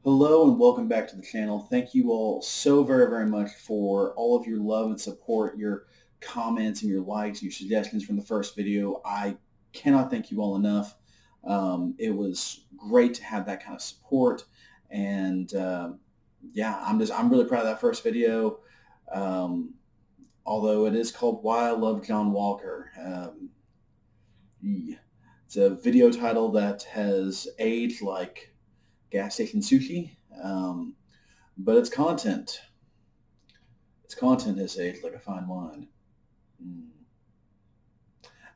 Hello and welcome back to the channel. Thank you all so very much for all of your love and support, your comments and your likes, your suggestions from the first video. I cannot thank you all enough. It was great to have that kind of support, and yeah, I'm really proud of that first video. Um, Although it is called "Why I Love John Walker." Yeah. It's a video title that has aged like gas station sushi, but its content has aged like a fine wine. Mm.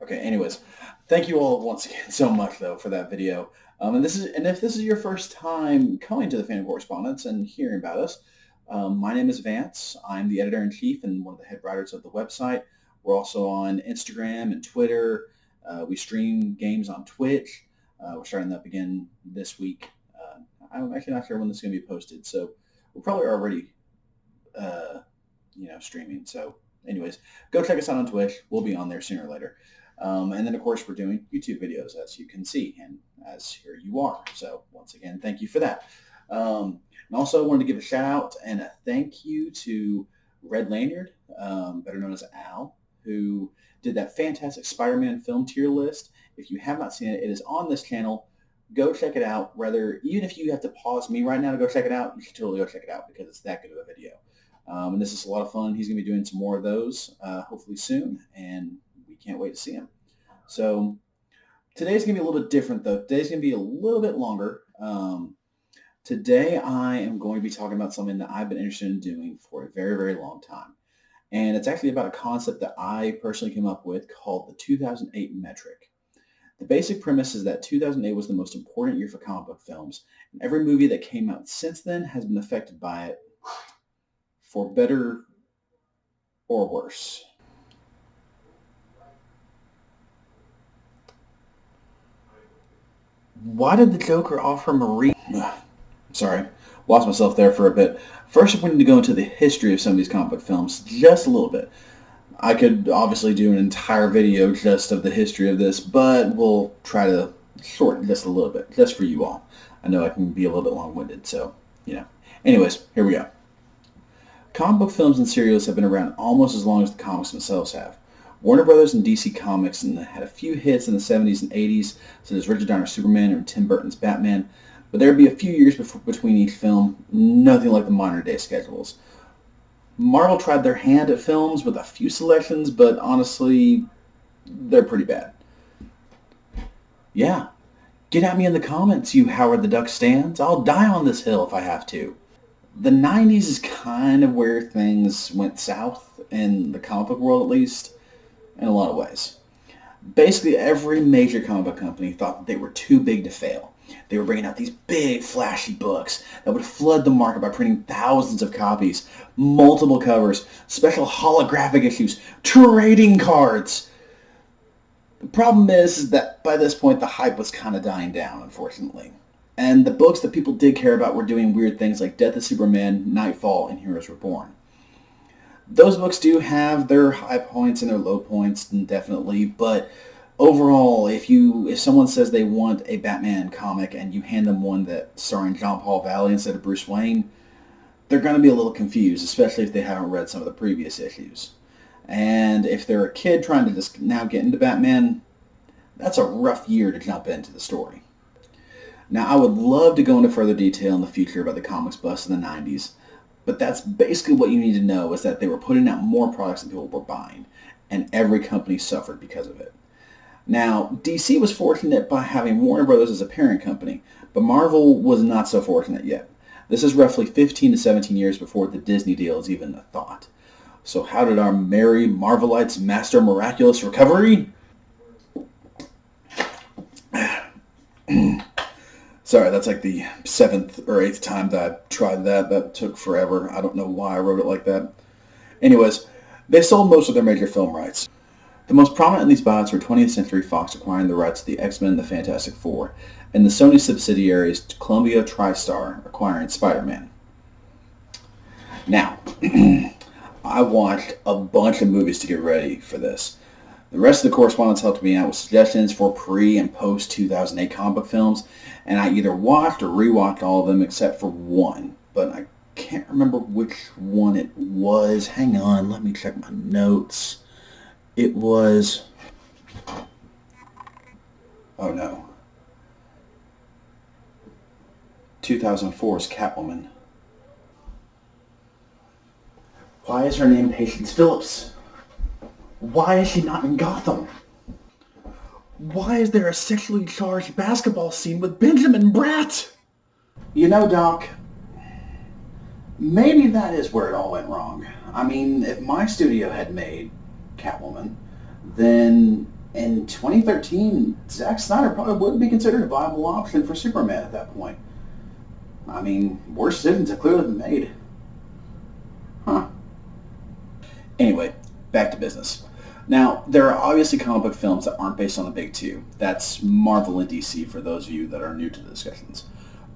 Okay, anyways, thank you all once again so much though for that video. And if this is your first time coming to the Fan Correspondence and hearing about us, my name is Vance. I'm the editor-in-chief and one of the head writers of the website. We're also on Instagram and Twitter. We stream games on Twitch. We're starting up again this week. I'm actually not sure when this is going to be posted, so we're probably already, streaming. So, anyways, go check us out on Twitch. We'll be on there sooner or later. And then, of course, we're doing YouTube videos, as you can see, and as here you are. So, once again, thank you for that. And also, I wanted to give a shout out and a thank you to Red Lanyard, better known as Al, who did that fantastic Spider-Man film tier list. If you have not seen it, it is on this channel. Go check it out. Even if you have to pause me right now to go check it out, you should totally go check it out because it's that good of a video. And this is a lot of fun. He's going to be doing some more of those hopefully soon, and we can't wait to see him. So today's going to be a little bit different, though. Today's going to be a little bit longer. Today I am going to be talking about something that I've been interested in doing for a very long time. And it's actually about a concept that I personally came up with called the 2008 metric. The basic premise is that 2008 was the most important year for comic book films, and every movie that came out since then has been affected by it, for better or worse. Why did the Joker offer Marie... Sorry, lost myself there for a bit. First, we need to go into the history of some of these comic book films just a little bit. I could obviously do an entire video just of the history of this, but we'll try to shorten just a little bit, just for you all. I know I can be a little bit long-winded, so, Anyways, here we go. Comic book films and serials have been around almost as long as the comics themselves have. Warner Brothers and DC Comics had a few hits in the 70s and 80s, such as Richard Donner's Superman and Tim Burton's Batman, but there would be a few years between each film, nothing like the modern-day schedules. Marvel tried their hand at films with a few selections, but honestly, they're pretty bad. Yeah, get at me in the comments, you Howard the Duck stands. I'll die on this hill if I have to. The 90s is kind of where things went south, in the comic book world at least, in a lot of ways. Basically, every major comic book company thought that they were too big to fail. They were bringing out these big, flashy books that would flood the market by printing thousands of copies, multiple covers, special holographic issues, trading cards. The problem is that by this point, the hype was kind of dying down, unfortunately. And the books that people did care about were doing weird things like Death of Superman, Nightfall, and Heroes Reborn. Those books do have their high points and their low points, definitely, but overall, if someone says they want a Batman comic and you hand them one that's starring John Paul Valley instead of Bruce Wayne, they're going to be a little confused, especially if they haven't read some of the previous issues. And if they're a kid trying to just now get into Batman, that's a rough year to jump into the story. Now, I would love to go into further detail in the future about the comics bust in the 90s, but that's basically what you need to know, is that they were putting out more products than people were buying, and every company suffered because of it. Now, DC was fortunate by having Warner Brothers as a parent company, but Marvel was not so fortunate yet. This is roughly 15 to 17 years before the Disney deal is even a thought. So how did our merry Marvelites master miraculous recovery? Sorry, that's like the 7th or 8th time that I tried that. That took forever. I don't know why I wrote it like that. Anyways, they sold most of their major film rights. The most prominent in these bouts were 20th Century Fox acquiring the rights to the XMen and the Fantastic Four, and the Sony subsidiaries Columbia TriStar acquiring Spider-Man. Now, I watched a bunch of movies to get ready for this. The rest of the correspondence helped me out with suggestions for pre- and post-2008 comic book films, and I either watched or rewatched all of them except for one, but I can't remember which one it was. Hang on, let me check my notes. It was... oh no. 2004's Catwoman. Why is her name Patience Phillips? Why is she not in Gotham? Why is there a sexually charged basketball scene with Benjamin Bratt? You know, Doc, maybe that is where it all went wrong. I mean, if my studio had made Catwoman, then in 2013, Zack Snyder probably would be considered a viable option for Superman at that point. I mean, worse decisions have clearly been made. Huh. Anyway, back to business. Now, there are obviously comic book films that aren't based on the big two. That's Marvel and DC for those of you that are new to the discussions.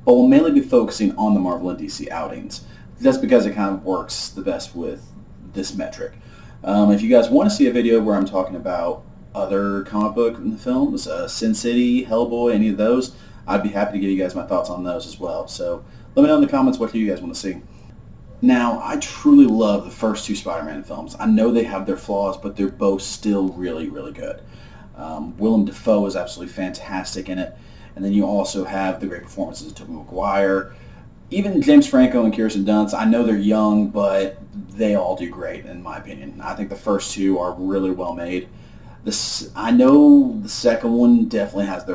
But we'll mainly be focusing on the Marvel and DC outings, just because it kind of works the best with this metric. If you guys want to see a video where I'm talking about other comic book films, Sin City, Hellboy, any of those, I'd be happy to give you guys my thoughts on those as well. So let me know in the comments what you guys want to see. Now, I truly love the first two Spider-Man films. I know they have their flaws, but they're both still really, really good. Willem Dafoe is absolutely fantastic in it. And then you also have the great performances of Tobey Maguire. Even James Franco and Kirsten Dunst, I know they're young, but they all do great, in my opinion. I think the first two are really well made. I know the second one definitely has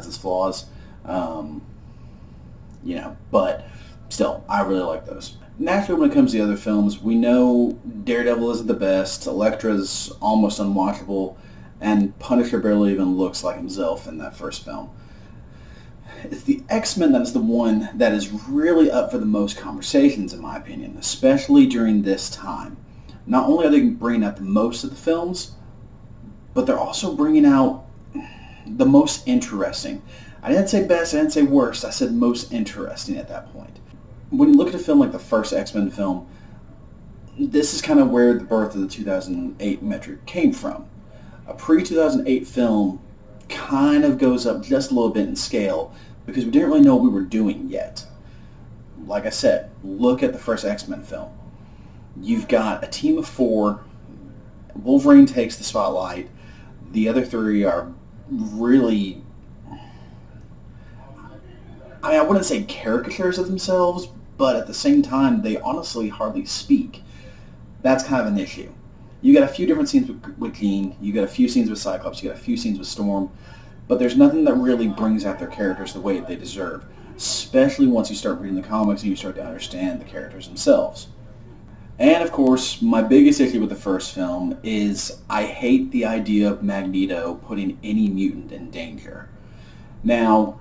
its flaws, but still, I really like those. Naturally, when it comes to the other films, we know Daredevil isn't the best, Elektra's almost unwatchable, and Punisher barely even looks like himself in that first film. It's the X-Men that is the one that is really up for the most conversations, in my opinion, especially during this time. Not only are they bringing out the most of the films, but they're also bringing out the most interesting. I didn't say best, I didn't say worst, I said most interesting at that point. When you look at a film like the first X-Men film, this is kind of where the birth of the 2008 metric came from. A pre-2008 film kind of goes up just a little bit in scale because we didn't really know what we were doing yet. Like I said, look at the first X-Men film. You've got a team of 4. Wolverine takes the spotlight. The other 3 are really... I wouldn't say caricatures of themselves, but at the same time, they honestly hardly speak. That's kind of an issue. You got a few different scenes with Jean, you got a few scenes with Cyclops, you got a few scenes with Storm, but there's nothing that really brings out their characters the way they deserve, especially once you start reading the comics and you start to understand the characters themselves. And of course, my biggest issue with the first film is I hate the idea of Magneto putting any mutant in danger. Now,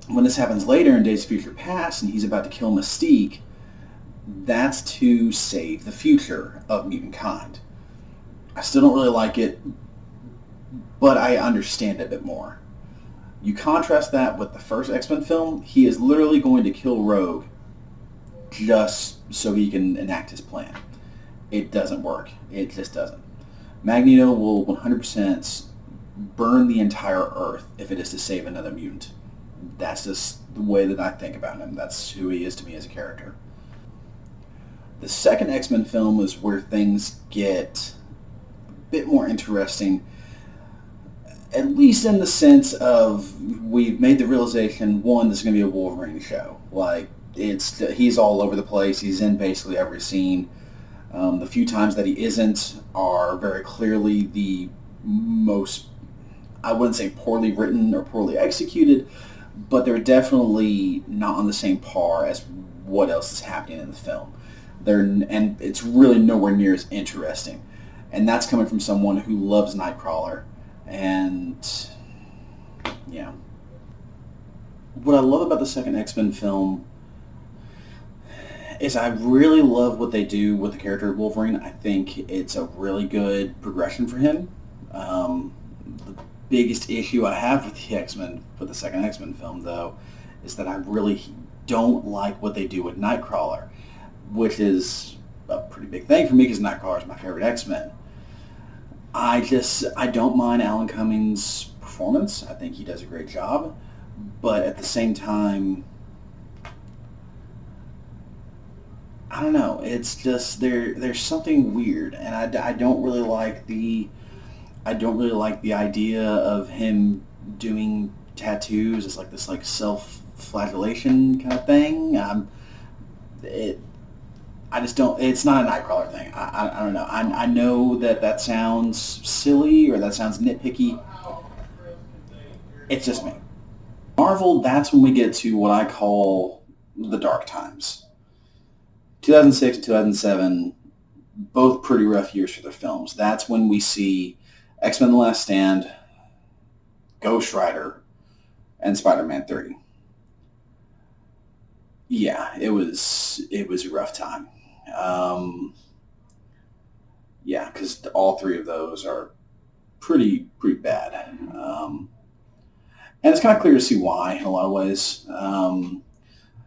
when this happens later in Days of Future Past and he's about to kill Mystique, that's to save the future of mutant kind. I still don't really like it, but I understand it a bit more. You contrast that with the first X-Men film, he is literally going to kill Rogue just so he can enact his plan. It doesn't work. It just doesn't. Magneto will 100% burn the entire Earth if it is to save another mutant. That's just the way that I think about him. That's who he is to me as a character. The second X-Men film is where things get a bit more interesting, at least in the sense of we've made the realization, one, this is going to be a Wolverine show. Like, he's all over the place. He's in basically every scene. The few times that he isn't are very clearly the most, I wouldn't say poorly written or poorly executed, but they're definitely not on the same par as what else is happening in the film. And it's really nowhere near as interesting. And that's coming from someone who loves Nightcrawler. And, yeah. What I love about the second X-Men film is I really love what they do with the character of Wolverine. I think it's a really good progression for him. The biggest issue I have with the X-Men, with the second X-Men film, though, is that I really don't like what they do with Nightcrawler, which is a pretty big thing for me because Nightcrawler is my favorite X-Men. I don't mind Alan Cummings' performance. I think he does a great job. But at the same time, I don't know. It's just there's something weird, and I don't really like the idea of him doing tattoos. It's like this like self-flagellation kind of thing. It I just don't. It's not a Nightcrawler thing. I don't know. I know that sounds silly or that sounds nitpicky. It's just me. Marvel. That's when we get to what I call the dark times. 2006 and 2007, both pretty rough years for their films. That's when we see X-Men: The Last Stand, Ghost Rider, and Spider-Man 3. Yeah, it was a rough time. Um, yeah, because all three of those are pretty bad, and it's kind of clear to see why in a lot of ways.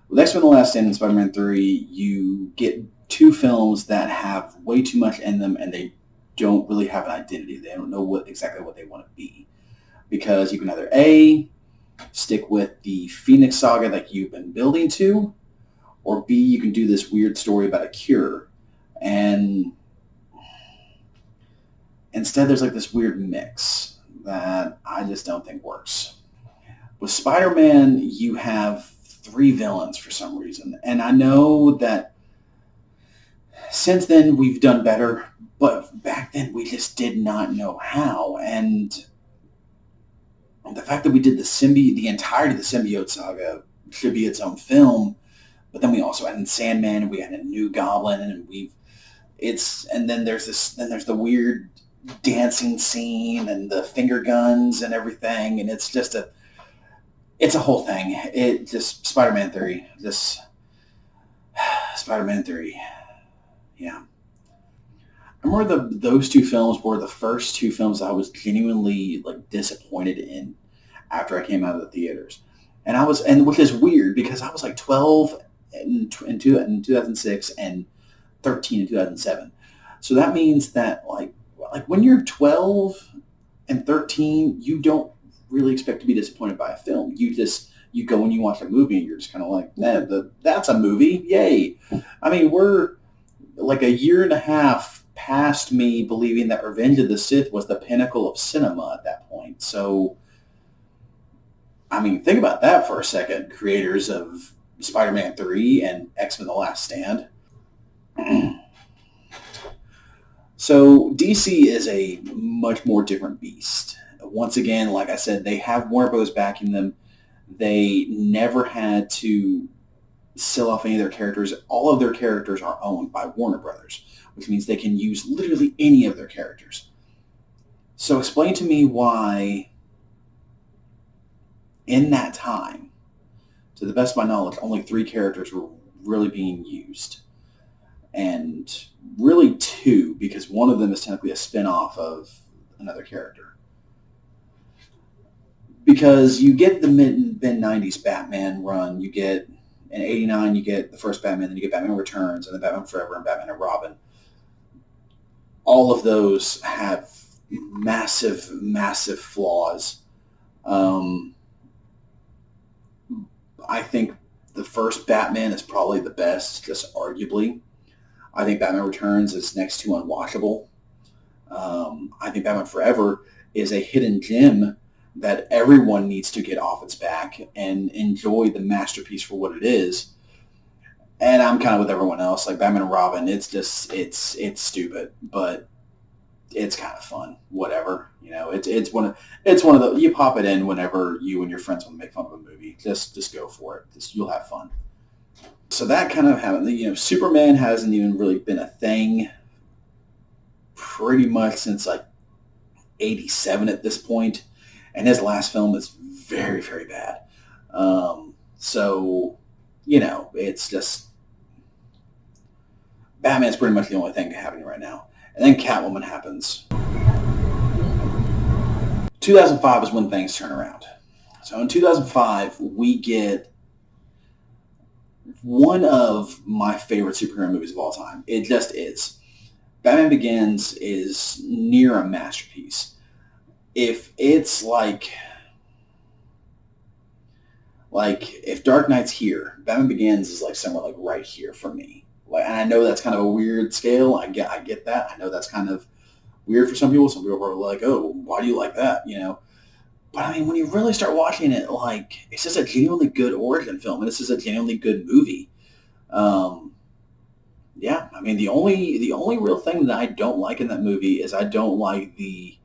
With X-Men: The Last Stand and Spider-Man 3, you get two films that have way too much in them, and they don't really have an identity. They don't know exactly what they want to be, because you can either A, stick with the Phoenix Saga that you've been building to, or B, you can do this weird story about a cure. And instead, there's like this weird mix that I just don't think works. With Spider-Man, you have three villains for some reason. And I know that since then we've done better, but back then we just did not know how. And the fact that we did the entirety of the symbiote saga should be its own film, but then we also added Sandman, and we had a new Goblin, and then there's the weird dancing scene and the finger guns and everything, and it's a whole thing. It just Spider-Man 3, just Spider-Man 3, yeah. I remember those two films were the first two films I was genuinely like disappointed in after I came out of the theaters, and which is weird because I was like 12 in 2006 and 13 in 2007. So that means that like when you're 12 and 13, you don't really expect to be disappointed by a film. You go and you watch a movie and you're just kind of like, nah, that's a movie, yay. I mean, we're like a year and a half past me believing that Revenge of the Sith was the pinnacle of cinema at that point. So, I mean, think about that for a second, creators of Spider-Man 3 and X-Men: The Last Stand. So DC is a much more different beast. Once again, like I said, they have Warner Bros. Backing them. They never had to sell off any of their characters. All of their characters are owned by Warner Brothers, which means they can use literally any of their characters. So explain to me why, in that time, to the best of my knowledge, only 3 characters were really being used. And really 2, because one of them is technically a spin-off of another character. Because you get the mid-90s Batman run, you get in 89, you get the first Batman, then you get Batman Returns, and then Batman Forever, and Batman and Robin. All of those have massive, massive flaws. I think the first Batman is probably the best, just arguably. I think Batman Returns is next to unwatchable. I think Batman Forever is a hidden gem that everyone needs to get off its back and enjoy the masterpiece for what it is. And I'm kind of with everyone else. Like Batman and Robin, it's stupid, but it's kind of fun. Whatever, it's one of the, you pop it in whenever you and your friends want to make fun of a movie. Just go for it. You'll have fun. So that kind of happened. Superman hasn't even really been a thing pretty much since like 87 at this point. And his last film is very, very bad. So, it's just, Batman's pretty much the only thing happening right now. And then Catwoman happens. 2005 is when things turn around. So in 2005, we get one of my favorite superhero movies of all time. It just is. Batman Begins is near a masterpiece. If it's like if Dark Knight's here, Batman Begins is like somewhere like right here for me. Like, and I know that's kind of a weird scale. I get that. I know that's kind of weird for some people. Some people are like, oh, why do you like that? You know. But I mean, when you really start watching it, like, it's just a genuinely good origin film, and this is a genuinely good movie. Um, yeah, I mean, the only real thing that I don't like in that movie is I don't like the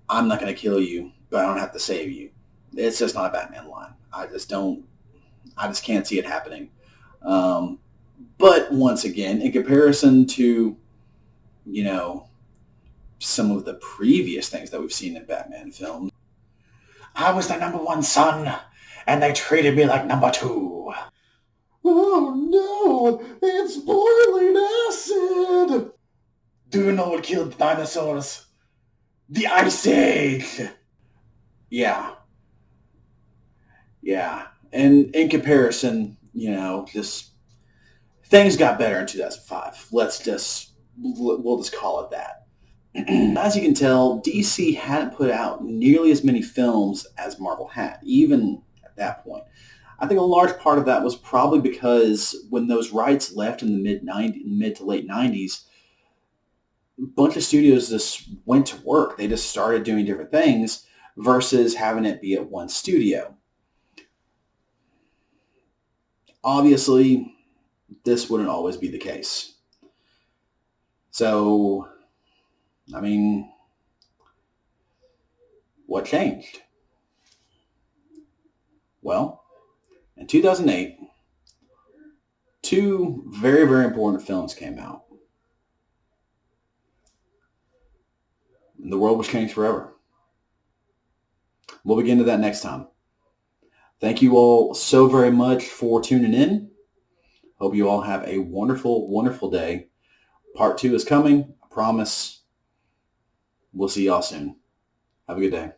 "I'm not going to kill you, but I don't have to save you." It's just not a Batman line. I just don't. I just can't see it happening. Um, but once again, in comparison to, you know, some of the previous things that we've seen in Batman films, I was the number one son, and they treated me like number two. Oh no, it's boiling acid! Do you know what killed the dinosaurs? The Ice Age! Yeah, yeah. And in comparison, just things got better in 2005. We'll just call it that. As you can tell, DC hadn't put out nearly as many films as Marvel had, even at that point. I think a large part of that was probably because when those rights left in the mid to late 90s, a bunch of studios just went to work. They just started doing different things versus having it be at one studio. Obviously, this wouldn't always be the case. So, I mean, what changed? Well, in 2008, two very, very important films came out. And the world was changed forever. We'll get into that next time. Thank you all so very much for tuning in. Hope you all have a wonderful, wonderful day. Part 2 is coming. I promise. We'll see y'all soon. Have a good day.